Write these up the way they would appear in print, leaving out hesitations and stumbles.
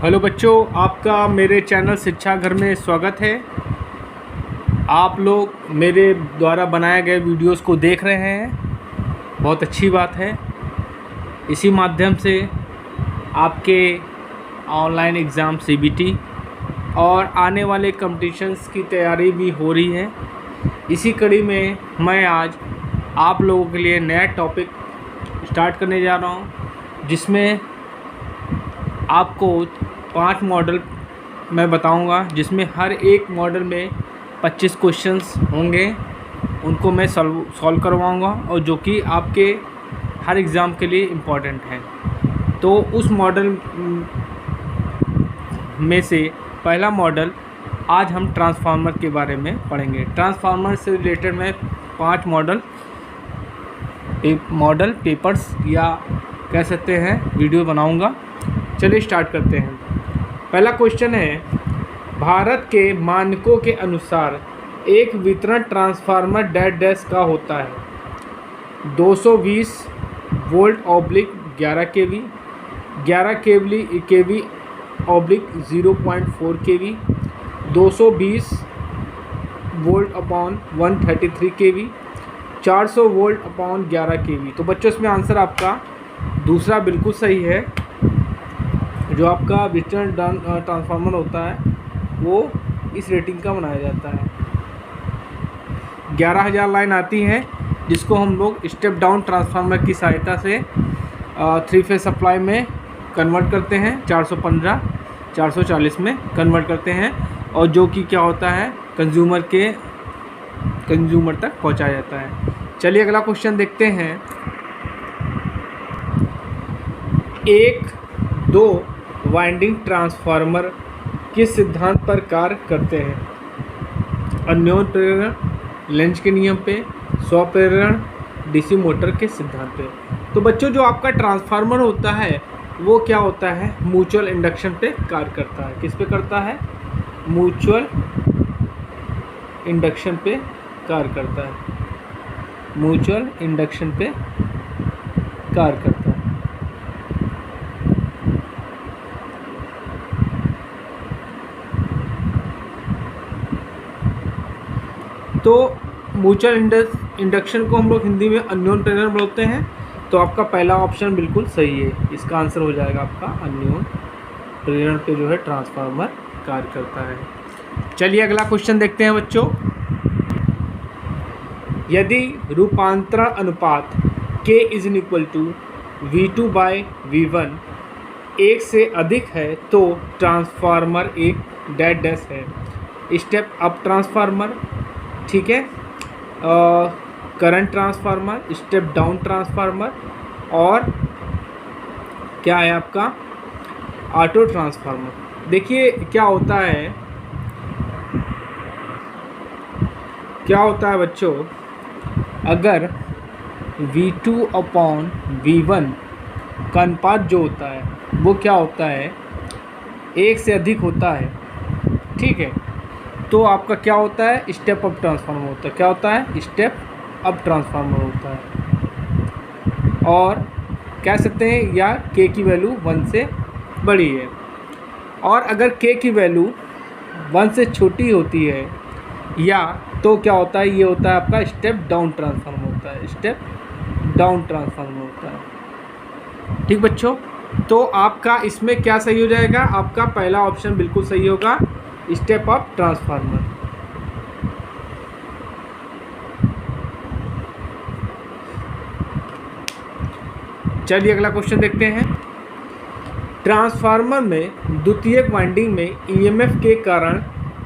Hello बच्चों, आपका मेरे चैनल शिक्षा घर में स्वागत है। आप लोग मेरे द्वारा बनाए गए वीडियोस को देख रहे हैं, बहुत अच्छी बात है। इसी माध्यम से आपके ऑनलाइन एग्ज़ाम सीबीटी और आने वाले कॉम्पिटिशन्स की तैयारी भी हो रही है। इसी कड़ी में मैं आज आप लोगों के लिए नया टॉपिक स्टार्ट करने जा रहा हूँ, जिसमें आपको 5 मॉडल मैं बताऊंगा, जिसमें हर एक मॉडल में 25 क्वेश्चंस होंगे। उनको मैं सॉल्व करवाऊंगा और जो कि आपके हर एग्ज़ाम के लिए इम्पॉर्टेंट है। तो उस मॉडल में से पहला मॉडल आज हम ट्रांसफार्मर के बारे में पढ़ेंगे। ट्रांसफार्मर से रिलेटेड मैं 5 मॉडल पेपर्स या कह सकते हैं वीडियो बनाऊंगा। चलिए स्टार्ट करते हैं। पहला क्वेश्चन है, भारत के मानकों के अनुसार एक वितरण ट्रांसफार्मर डैश का होता है 220 वोल्ट ऑब्लिक 11 केवी, 11 केवी ऑब्लिक 0.4 केवी, 220 वोल्ट अपॉन 133 केवी, 400 वोल्ट अपॉन 11 केवी। तो बच्चों इसमें आंसर आपका दूसरा बिल्कुल सही है। जो आपका वितरण ट्रांसफार्मर होता है वो इस रेटिंग का बनाया जाता है। 11,000 लाइन आती हैं, जिसको हम लोग स्टेप डाउन ट्रांसफार्मर की सहायता से 3 फेज सप्लाई में कन्वर्ट करते हैं, 415 440 में कन्वर्ट करते हैं, और जो कि क्या होता है कंज्यूमर तक पहुंचाया जाता है। चलिए अगला क्वेश्चन देखते हैं। 1-2 वाइंडिंग ट्रांसफार्मर किस सिद्धांत पर कार्य करते हैं? अन्योन प्रेरण, लेंज के नियम पे, स्वप्रेरण, डीसी मोटर के सिद्धांत पे। तो बच्चों जो आपका ट्रांसफार्मर होता है वो क्या होता है, म्यूचुअल इंडक्शन पे कार्य करता है। किस पे करता है? म्यूचुअल इंडक्शन पे कार्य करता है। म्यूचुअल इंडक्शन पे कार्य करता है। तो म्यूचुअल इंडक्शन को हम लोग हिंदी में अन्योन प्रेरण बोलते हैं। तो आपका पहला ऑप्शन बिल्कुल सही है, इसका आंसर हो जाएगा आपका अन्योन प्रेरण पे जो है ट्रांसफार्मर कार्य करता है। चलिए अगला क्वेश्चन देखते हैं बच्चों। यदि रूपांतरण अनुपात K = V2/V1 1 से अधिक है तो ट्रांसफार्मर एक डैश है। स्टेप अप ट्रांसफार्मर, ठीक है, current transformer, step down transformer, और क्या है आपका ऑटो ट्रांसफार्मर। देखिए क्या होता है बच्चों, अगर V2/V1 का अनुपात जो होता है वो क्या होता है, 1 से अधिक होता है, ठीक है, तो आपका क्या होता है, स्टेप अप ट्रांसफार्मर होता है। क्या होता है? स्टेप अप ट्रांसफार्मर होता है। और कह सकते हैं या K की वैल्यू 1 से बड़ी है, और अगर K की वैल्यू 1 से छोटी होती है या तो क्या होता है, ये होता है आपका स्टेप डाउन ट्रांसफार्मर होता है। स्टेप डाउन ट्रांसफार्मर होता है, ठीक बच्चों। तो आपका इसमें क्या सही हो जाएगा, आपका पहला ऑप्शन बिल्कुल सही होगा, स्टेप अप ट्रांसफार्मर। चलिए अगला क्वेश्चन देखते हैं। ट्रांसफार्मर में द्वितीयक वाइंडिंग में ईएमएफ के कारण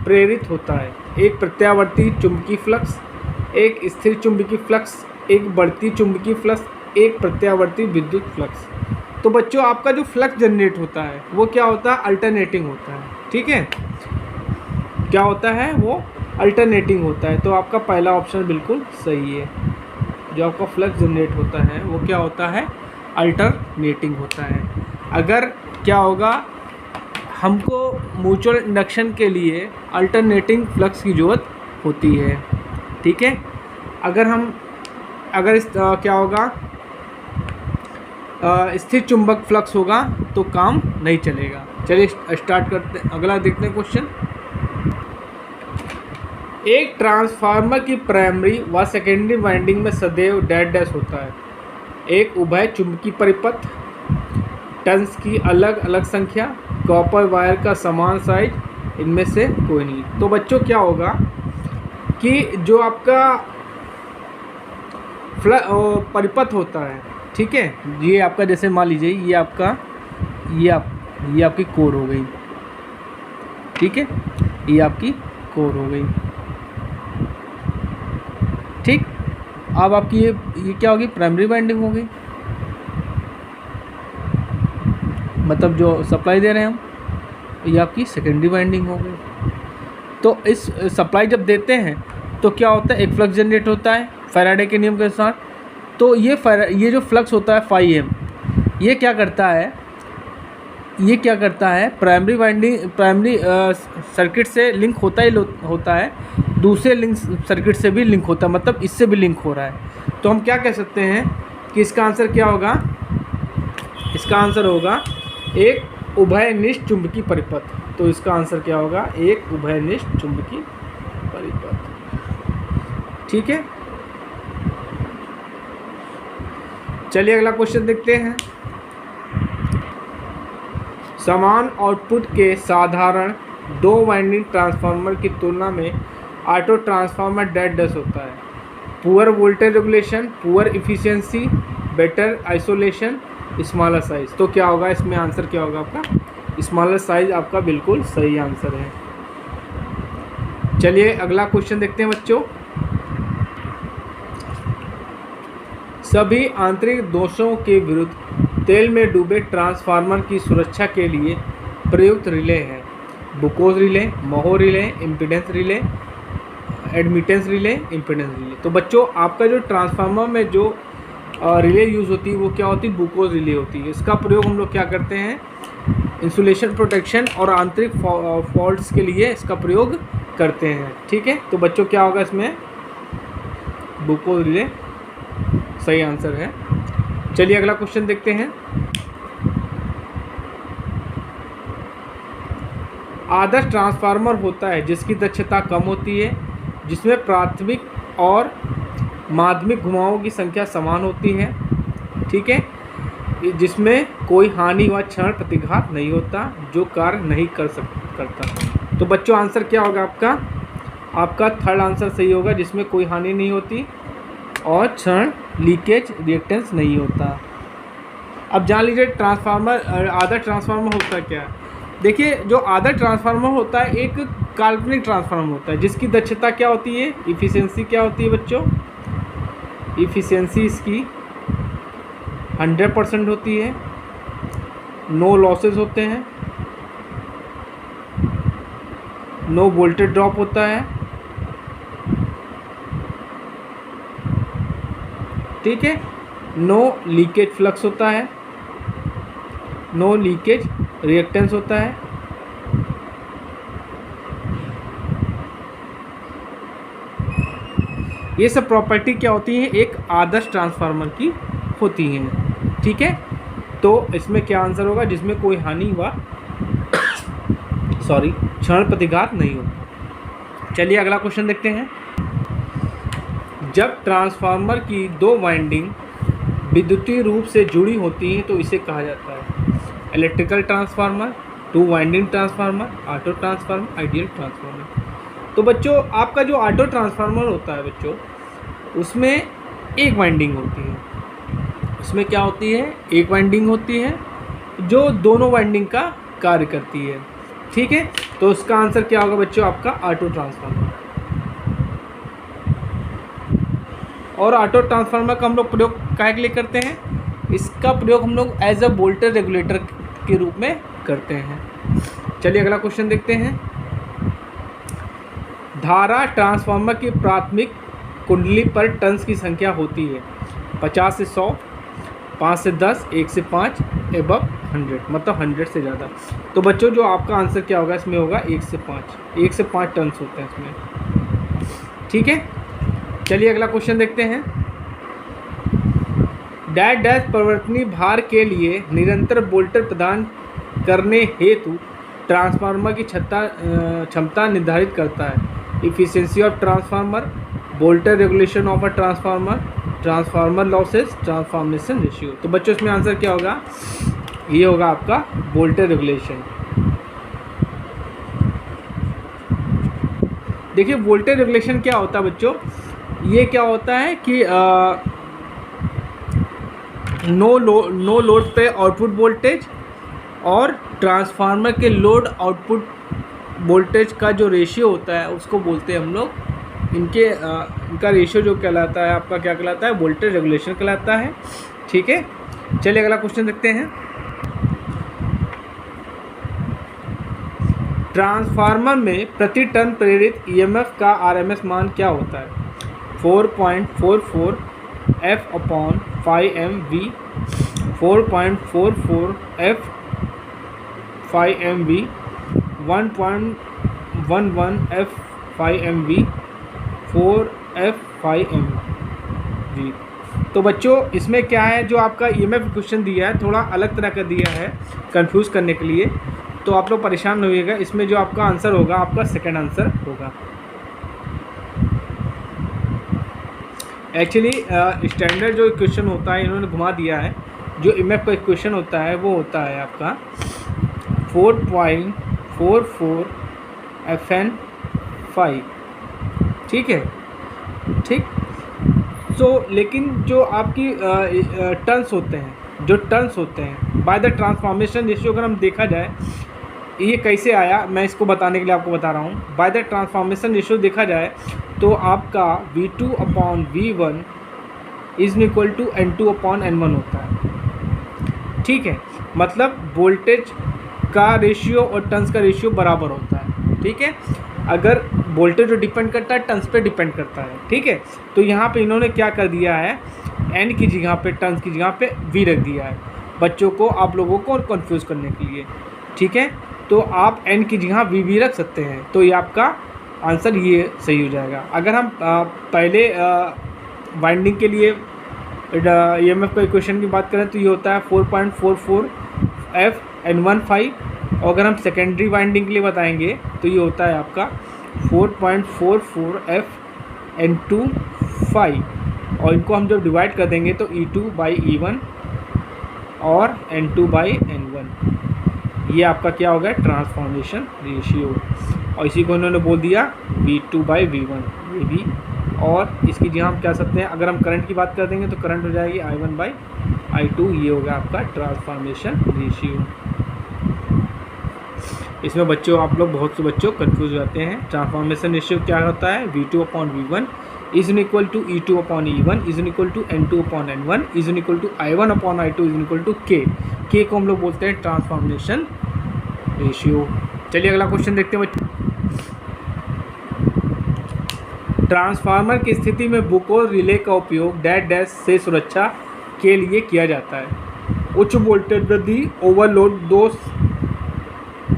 प्रेरित होता है एक प्रत्यावर्ती चुंबकीय फ्लक्स, एक स्थिर चुंबकीय फ्लक्स, एक बढ़ती चुंबकीय फ्लक्स, एक प्रत्यावर्ती विद्युत फ्लक्स। तो बच्चों आपका जो फ्लक्स जनरेट होता है वो क्या होता है, अल्टरनेटिंग होता है, ठीक है। क्या होता है वो अल्टरनेटिंग होता है। तो आपका पहला ऑप्शन बिल्कुल सही है। जो आपका फ्लक्स जनरेट होता है वो क्या होता है, अल्टरनेटिंग होता है। अगर क्या होगा, हमको म्यूचुअल इंडक्शन के लिए अल्टरनेटिंग फ्लक्स की ज़रूरत होती है, ठीक है। अगर इस क्या होगा, स्थिर चुंबक फ्लक्स होगा तो काम नहीं चलेगा। चलिए स्टार्ट करते हैं, अगला देखते हैं क्वेश्चन। एक ट्रांसफार्मर की प्राइमरी व सेकेंडरी वाइंडिंग में सदैव डैश डैश होता है। एक उभय चुंबकीय परिपथ, टर्न्स की अलग अलग संख्या, कॉपर वायर का समान साइज, इनमें से कोई नहीं। तो बच्चों क्या होगा कि जो आपका परिपथ होता है, ठीक है, ये आपका जैसे मान लीजिए ये आपका ये आपकी कोर हो गई, ठीक है, ये आपकी कोर हो गई, ठीक। अब आपकी ये क्या होगी, प्राइमरी वाइंडिंग हो गई, मतलब जो सप्लाई दे रहे हैं हम, ये आपकी सेकेंडरी वाइंडिंग हो गई। तो इस सप्लाई जब देते हैं तो क्या होता है, एक फ्लक्स जनरेट होता है फैराडे के नियम के अनुसार। तो ये जो फ्लक्स होता है φm, ये क्या करता है, प्राइमरी सर्किट से लिंक होता है, दूसरे लिंक सर्किट से भी लिंक होता है, मतलब इससे भी लिंक हो रहा है। तो हम क्या कह सकते हैं कि इसका आंसर क्या होगा, इसका आंसर होगा एक उभयनिष्ठ चुंबकीय परिपथ। तो इसका आंसर क्या होगा, एक उभयनिष्ठ चुंबकीय परिपथ, ठीक है। चलिए अगला क्वेश्चन देखते हैं। समान आउटपुट के साधारण 2 वाइंडिंग ट्रांसफार्मर की तुलना में ऑटो ट्रांसफार्मर डैश डैश होता है। Poor voltage regulation, poor efficiency, better isolation, smaller size. तो क्या होगा इसमें, आंसर क्या होगा आपका, स्मॉलर साइज आपका बिल्कुल सही आंसर है। चलिए अगला क्वेश्चन देखते हैं बच्चों। सभी आंतरिक दोषों के विरुद्ध तेल में डूबे ट्रांसफार्मर की सुरक्षा के लिए प्रयुक्त रिले हैं। Buchholz relay, mho relay, impedance relay, admittance relay, impedance relay. तो बच्चों आपका जो ट्रांसफार्मर में जो रिले यूज़ होती है वो क्या होती है, बुकोज रिले होती है। इसका प्रयोग हम लोग क्या करते हैं, इंसुलेशन प्रोटेक्शन और आंतरिक फॉल्ट्स के लिए इसका प्रयोग करते हैं, ठीक है। तो बच्चों क्या होगा इसमें, बुकोज रिले सही आंसर है। चलिए अगला क्वेश्चन देखते हैं। आदर्श ट्रांसफार्मर होता है जिसकी दक्षता कम होती है, जिसमें प्राथमिक और माध्यमिक घुमावों की संख्या समान होती है, ठीक है, जिसमें कोई हानि व क्षण प्रतिघात नहीं होता, जो कार्य नहीं करता। तो बच्चों आंसर क्या होगा आपका थर्ड आंसर सही होगा, जिसमें कोई हानि नहीं होती और क्षण लीकेज रिएक्टेंस नहीं होता। अब जान लीजिए ट्रांसफार्मर, आदर्श ट्रांसफार्मर होता क्या है। देखिए जो आदर्श ट्रांसफार्मर होता है एक काल्पनिक ट्रांसफार्मर होता है, जिसकी दक्षता क्या होती है, इफ़िशियंसी क्या होती है बच्चों, इफ़िशियंसी इसकी 100% होती है, नो लॉसेस होते हैं, नो वोल्टेज ड्रॉप होता है, ठीक है, नो लीकेज फ्लक्स होता है, नो लीकेज रिएक्टेंस होता है, ये सब प्रॉपर्टी क्या होती है, एक आदर्श ट्रांसफार्मर की होती हैं, ठीक है। तो इसमें क्या आंसर होगा, जिसमें कोई हानि व क्षण प्रतिघात नहीं होता। चलिए अगला क्वेश्चन देखते हैं। जब ट्रांसफार्मर की 2 वाइंडिंग विद्युतीय रूप से जुड़ी होती हैं तो इसे कहा जाता है electrical transformer, 2 winding transformer, auto transformer, ideal transformer. तो बच्चों आपका जो ऑटो ट्रांसफार्मर होता है बच्चों, उसमें एक वाइंडिंग होती है, उसमें क्या होती है, एक वाइंडिंग होती है जो दोनों वाइंडिंग का कार्य करती है, ठीक है। तो उसका आंसर क्या होगा बच्चों, आपका ऑटो ट्रांसफार्मर। और ऑटो ट्रांसफार्मर का हम लोग प्रयोग काहे के लिए करते हैं, इसका प्रयोग हम लोग एज अ वोल्टेज रेगुलेटर के रूप में करते हैं। चलिए अगला क्वेश्चन देखते हैं। धारा ट्रांसफार्मर की प्राथमिक कुंडली पर टर्न्स की संख्या होती है 50 से 100, 5 से 10, 1 से 5, एबव 100, मतलब 100 से ज़्यादा। तो बच्चों जो आपका आंसर क्या होगा इसमें होगा 1 से 5 टर्न्स होते हैं इसमें, ठीक है। चलिए अगला क्वेश्चन देखते हैं। डैश डैश परिवर्तनीय भार के लिए निरंतर वोल्टेज प्रदान करने हेतु ट्रांसफार्मर की क्षमता निर्धारित करता है। Efficiency of transformer, voltage regulation of a transformer, transformer losses, transformation ratio. तो बच्चों इसमें आंसर क्या होगा? ये होगा आपका वोल्टेज रेगुलेशन। देखिए वोल्टेज रेगुलेशन क्या होता है बच्चों, ये क्या होता है कि नो लोड पे आउटपुट वोल्टेज और ट्रांसफार्मर के लोड आउटपुट वोल्टेज का जो रेशियो होता है उसको बोलते हैं हम लोग, इनका रेशियो जो कहलाता है आपका क्या कहलाता है? वोल्टेज रेगुलेशन कहलाता है। ठीक है, चलिए अगला क्वेश्चन देखते हैं। ट्रांसफार्मर में प्रति टन प्रेरित ईएमएफ का आरएमएस मान क्या होता है? 4.44 F/5 MV, 4.44 F/5 MV, 1.11 F/5 MV, 4 F/5 MV। तो बच्चों इसमें क्या है, जो आपका ईएमएफ क्वेश्चन दिया है थोड़ा अलग तरह का दिया है कंफ्यूज करने के लिए, तो आप लोग परेशान न होइएगा। इसमें जो आपका आंसर होगा आपका सेकंड आंसर होगा। एक्चुअली स्टैंडर्ड जो क्वेश्चन होता है इन्होंने घुमा दिया है। जो ईएमएफ का इक्वेशन होता है वो होता है आपका 4.44 FN5। ठीक है, ठीक। तो लेकिन जो आपकी टर्न्स होते हैं बाय द ट्रांसफॉर्मेशन रेशियो, अगर हम देखा जाए ये कैसे आया, मैं इसको बताने के लिए आपको बता रहा हूँ। बाय द ट्रांसफॉर्मेशन रेशियो देखा जाए तो आपका V2/V1 is equal to N2/N1 होता है। ठीक है, मतलब वोल्टेज का रेशियो और टर्न्स का रेशियो बराबर होता है। ठीक है, अगर वोल्टेज जो डिपेंड करता है टर्न्स पे डिपेंड करता है। ठीक है, तो यहाँ पे इन्होंने क्या कर दिया है, N की जगह पे टर्न्स की जगह पे V रख दिया है बच्चों को, आप लोगों को कंफ्यूज करने के लिए। ठीक है, तो आप N की जगह V रख सकते हैं, तो ये आपका आंसर ये सही हो जाएगा। अगर हम पहले वाइंडिंग के लिए ईएमएफ का इक्वेशन की बात करें तो ये होता है 4.44 FN1/5, और अगर हम सेकेंडरी वाइंडिंग के लिए बताएंगे तो ये होता है आपका 4.44 FN2/5, और इनको हम जब डिवाइड कर देंगे तो E2/E1 और N2/N1, ये आपका क्या होगा? Transformation ratio. और इसी को इन्होंने बोल दिया V2/V1 ये भी। और इसकी जगह हम क्या सकते हैं, अगर हम करंट की बात कर देंगे तो करंट हो जाएगी I1/I2, ये होगा आपका ट्रांसफॉर्मेशन रेशियो। इसमें बच्चों आप लोग बहुत से बच्चों कंफ्यूज हो जाते हैं। ट्रांसफॉर्मेशन रेशियो क्या होता है? V2/V1 is equal to E2/E1 is equal to N2/N1 is equal to I1/I2 is equal to K को हम लोग बोलते हैं ट्रांसफॉर्मेशन रेशियो। चलिए अगला क्वेश्चन देखते हैं बच्चों। ट्रांसफार्मर की स्थिति में बुकोज रिले का उपयोग डैश डैश से सुरक्षा के लिए किया जाता है। उच्च वोल्टेज वृद्धि, ओवरलोड दोष,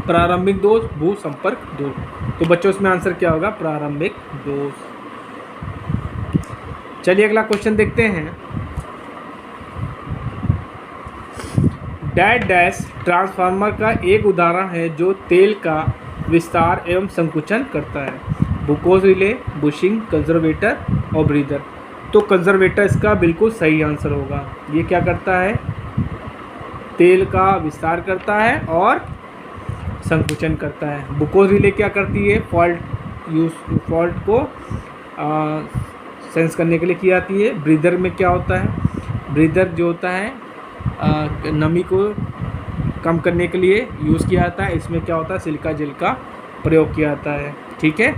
प्रारंभिक दोष, भू संपर्क दोष। तो बच्चों इसमें आंसर क्या होगा? प्रारंभिक दोष। चलिए अगला क्वेश्चन देखते हैं। डैश डैश ट्रांसफार्मर का एक उदाहरण है जो तेल का विस्तार एवं संकुचन करता है। बुकोज रिले, बुशिंग, कंजर्वेटर और ब्रीदर। तो कंजर्वेटर इसका बिल्कुल सही आंसर होगा। ये क्या करता है? तेल का विस्तार करता है और संकुचन करता है। बुकोज रिले क्या करती है? फॉल्ट को सेंस करने के लिए की जाती है। ब्रीदर में क्या होता है? ब्रीदर जो होता है नमी को कम करने के लिए यूज़ किया जाता है। इसमें क्या होता है? सिलिका जेल का प्रयोग किया जाता है। ठीक है,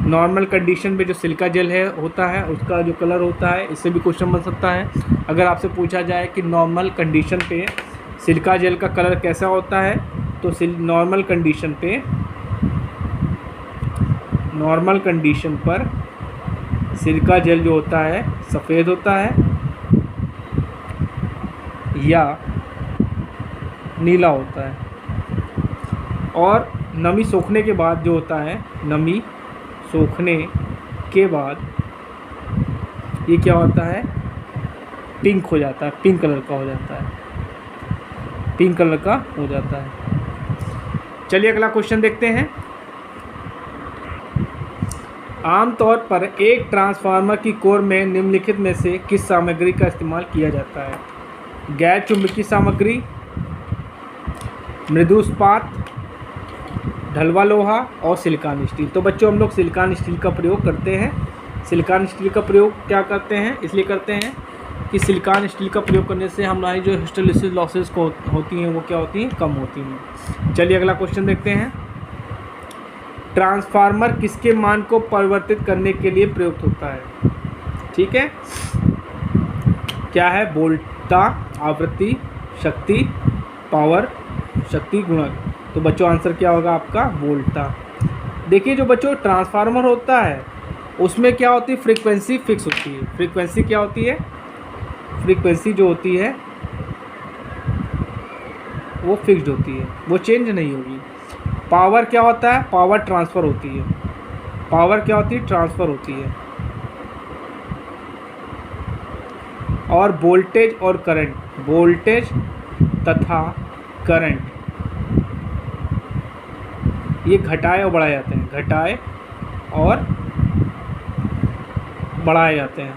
नॉर्मल कंडीशन में जो सिलिका जेल है होता है उसका जो कलर होता है, इससे भी क्वेश्चन बन सकता है। अगर आपसे पूछा जाए कि नॉर्मल कंडीशन पे सिलिका जेल का कलर कैसा होता है, तो नॉर्मल कंडीशन पर सिलिका जेल जो होता है सफ़ेद होता है या नीला होता है। और नमी सोखने के बाद जो होता है, नमी सोखने के बाद ये क्या होता है? पिंक हो जाता है, पिंक कलर का हो जाता है, पिंक कलर का हो जाता है। चलिए अगला क्वेश्चन देखते हैं। आमतौर पर एक ट्रांसफार्मर की कोर में निम्नलिखित में से किस सामग्री का इस्तेमाल किया जाता है? गैर चुंबकीय सामग्री, मृदु इस्पात, ढलवा लोहा और सिलिकॉन स्टील। तो बच्चों हम लोग सिलिकॉन स्टील का प्रयोग करते हैं। सिलिकॉन स्टील का प्रयोग क्या करते हैं? इसलिए करते हैं कि सिलिकॉन स्टील का प्रयोग करने से हमारी जो हिस्टोलिसिस लॉसेस को होती हैं वो क्या होती हैं? कम होती हैं। चलिए अगला क्वेश्चन देखते हैं। ट्रांसफार्मर किसके मान को परिवर्तित करने के लिए प्रयुक्त होता है? ठीक है, क्या है? वोल्टता, आवृत्ति, शक्ति, पावर, शक्ति गुणक। तो बच्चों आंसर क्या होगा आपका? वोल्टता। देखिए जो बच्चों ट्रांसफार्मर होता है उसमें क्या होती है? फ्रीक्वेंसी फिक्स होती है। फ्रीक्वेंसी क्या होती है? फ्रीक्वेंसी जो होती है वो फिक्स्ड होती है, वो चेंज नहीं होगी। पावर क्या होता है? पावर ट्रांसफ़र होती है। पावर क्या होती है? ट्रांसफ़र होती है। और वोल्टेज और करंट, वोल्टेज तथा करंट ये घटाए और बढ़ाए जाते हैं, घटाए और बढ़ाए जाते हैं।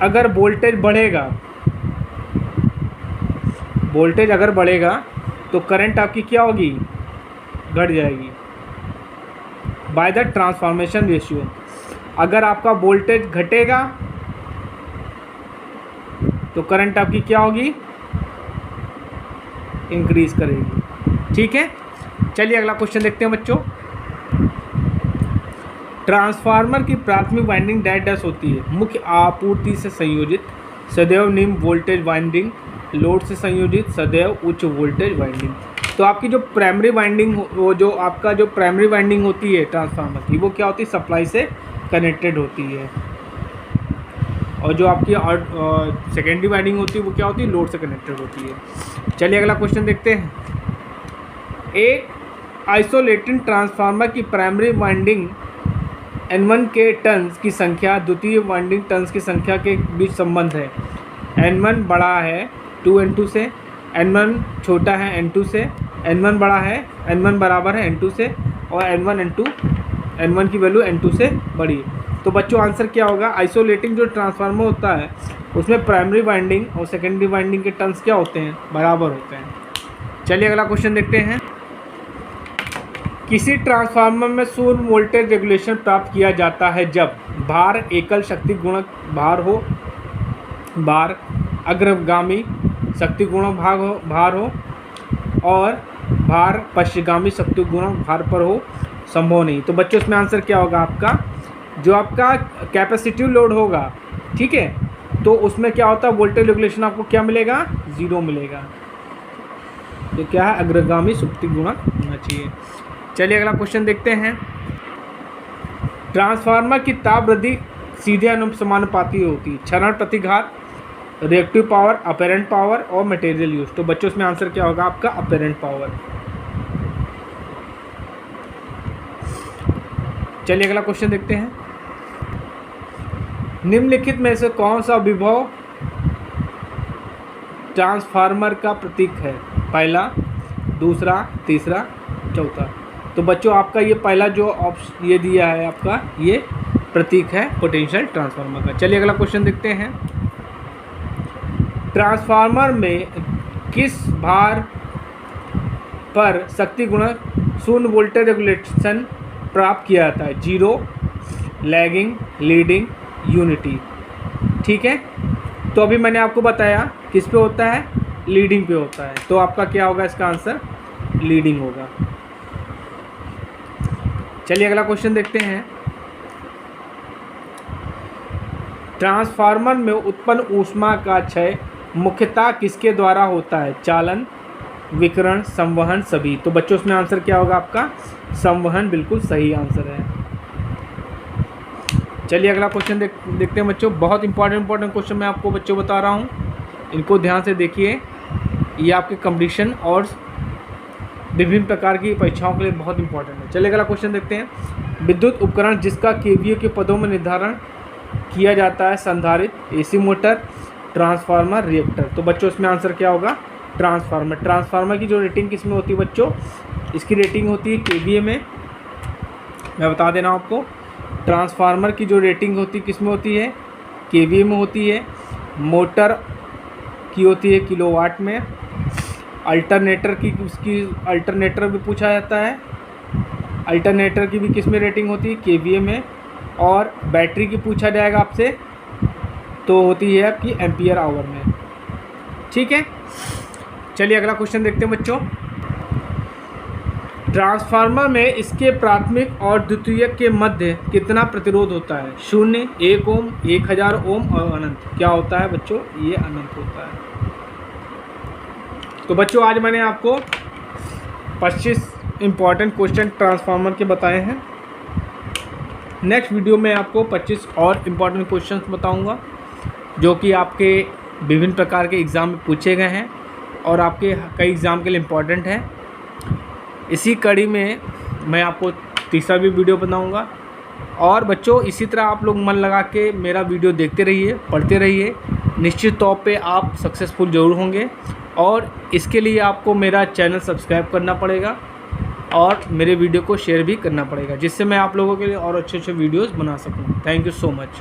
अगर वोल्टेज बढ़ेगा, वोल्टेज अगर बढ़ेगा तो करंट आपकी क्या होगी? घट जाएगी बाय द ट्रांसफॉर्मेशन रेशियो। अगर आपका वोल्टेज घटेगा तो करंट आपकी क्या होगी? इंक्रीज करेगी। ठीक है, चलिए अगला क्वेश्चन देखते हैं बच्चों। ट्रांसफार्मर की प्राथमिक वाइंडिंग डैश डैश होती है? मुख्य आपूर्ति से संयोजित, सदैव निम्न वोल्टेज वाइंडिंग, लोड से संयोजित, सदैव उच्च वोल्टेज वाइंडिंग। तो आपकी जो प्राइमरी वाइंडिंग वो जो आपका जो प्राइमरी वाइंडिंग होती है ट्रांसफार्मर की वो क्या होती है? सप्लाई से कनेक्टेड होती है। और जो आपकी सेकेंडरी वाइंडिंग होती है वो क्या होती है? लोड से कनेक्टेड होती है। चलिए अगला क्वेश्चन देखते हैं। एक आइसोलेटेड ट्रांसफार्मर की प्राइमरी वाइंडिंग N1 के टर्न्स की संख्या द्वितीय वाइंडिंग टर्न्स की संख्या के बीच संबंध है। N1 बड़ा है 2N2 से, N1 छोटा है N2 से, N1 बड़ा है, N1 बराबर है N2 से, और N1 की वैल्यू N2 से बड़ी है। तो बच्चों आंसर क्या होगा? आइसोलेटिंग जो ट्रांसफार्मर होता है उसमें प्राइमरी वाइंडिंग और सेकेंडरी वाइंडिंग के टर्न्स क्या होते हैं? बराबर होते हैं। चलिए अगला क्वेश्चन देखते हैं। किसी ट्रांसफार्मर में शून्य वोल्टेज रेगुलेशन प्राप्त किया जाता है जब भार एकल शक्ति गुणक भार हो, भार अग्रगामी शक्ति गुणक भार हो और भार पश्चिमगामी शक्ति गुणक भार पर हो। संभव नहीं। तो बच्चों इसमें आंसर क्या होगा आपका? जो आपका कैपेसिटिव लोड होगा, ठीक है, तो उसमें क्या होता है? वोल्टेज रेगुलेशन आपको क्या मिलेगा? 0 मिलेगा। तो क्या है? अग्रगामी शक्ति गुणक होना चाहिए। चलिए अगला क्वेश्चन देखते हैं। ट्रांसफार्मर की ताप वृद्धि सीधे अनुसमानुपाती होती है? क्षरण प्रतिघात, रिएक्टिव पावर, अपेरेंट पावर और मटेरियल यूज। तो बच्चों इसमें आंसर क्या होगा आपका? Apparent power. चलिए अगला क्वेश्चन देखते हैं। निम्नलिखित में से कौन सा विभव ट्रांसफार्मर का प्रतीक है? पहला, दूसरा, तीसरा, चौथा। तो बच्चों आपका ये पहला जो ऑप्शन ये दिया है आपका ये प्रतीक है पोटेंशियल ट्रांसफार्मर का। चलिए अगला क्वेश्चन देखते हैं। ट्रांसफार्मर में किस भार पर शक्ति गुणक शून्य वोल्टेज रेगुलेशन प्राप्त किया जाता है? 0, लैगिंग, लीडिंग, यूनिटी। ठीक है, तो अभी मैंने आपको बताया किस पे होता है? लीडिंग पे होता है। तो आपका क्या होगा? इसका आंसर लीडिंग होगा। चलिए अगला क्वेश्चन देखते हैं। ट्रांसफार्मर में उत्पन्न ऊष्मा का क्षय मुख्यतः किसके द्वारा होता है? चालन, विकिरण, संवहन, सभी। तो बच्चों इसमें आंसर क्या होगा आपका? संवहन बिल्कुल सही आंसर है। चलिए अगला क्वेश्चन देखते हैं बच्चों। बहुत इंपॉर्टेंट क्वेश्चन मैं आपको बच्चों बता रहा हूँ, इनको ध्यान से देखिए। ये आपके कंपटीशन और विभिन्न प्रकार की परीक्षाओं के लिए बहुत इंपॉर्टेंट है। चलिए अगला क्वेश्चन देखते हैं। विद्युत उपकरण जिसका केवीए के पदों में निर्धारण किया जाता है, संधारित्र, एसी मोटर, ट्रांसफार्मर, रिएक्टर। तो बच्चों इसमें आंसर क्या होगा? ट्रांसफार्मर। ट्रांसफार्मर की जो रेटिंग किस में होती है बच्चों? इसकी रेटिंग होती है केवीए में। मैं बता दे रहा हूँ आपको, ट्रांसफार्मर की जो रेटिंग होती है किस में होती है? केवीए में होती है। मोटर की होती है किलोवाट में। अल्टरनेटर की, उसकी अल्टरनेटर भी पूछा जाता है, अल्टरनेटर की भी किस में रेटिंग होती है? केवीए में। और बैटरी की पूछा जाएगा आपसे तो होती है आपकी एम्पियर आवर में। ठीक है, चलिए अगला क्वेश्चन देखते हैं बच्चों। ट्रांसफार्मर में इसके प्राथमिक और द्वितीयक के मध्य कितना प्रतिरोध होता है? 0, 1 ओम, 1000 ओम और अनंत। क्या होता है बच्चों? ये अनंत होता है। तो बच्चों आज मैंने आपको 25 इम्पॉर्टेंट क्वेश्चन ट्रांसफार्मर के बताए हैं। नेक्स्ट वीडियो में आपको 25 और इम्पॉर्टेंट क्वेश्चंस बताऊंगा जो कि आपके विभिन्न प्रकार के एग्ज़ाम में पूछे गए हैं और आपके कई एग्ज़ाम के लिए इम्पॉर्टेंट हैं। इसी कड़ी में मैं आपको तीसरा भी वीडियो बनाऊंगा। और बच्चों इसी तरह आप लोग मन लगा के मेरा वीडियो देखते रहिए, पढ़ते रहिए, निश्चित तौर पे आप सक्सेसफुल ज़रूर होंगे। और इसके लिए आपको मेरा चैनल सब्सक्राइब करना पड़ेगा और मेरे वीडियो को शेयर भी करना पड़ेगा, जिससे मैं आप लोगों के लिए और अच्छे अच्छे वीडियोस बना सकूं। Thank you so much.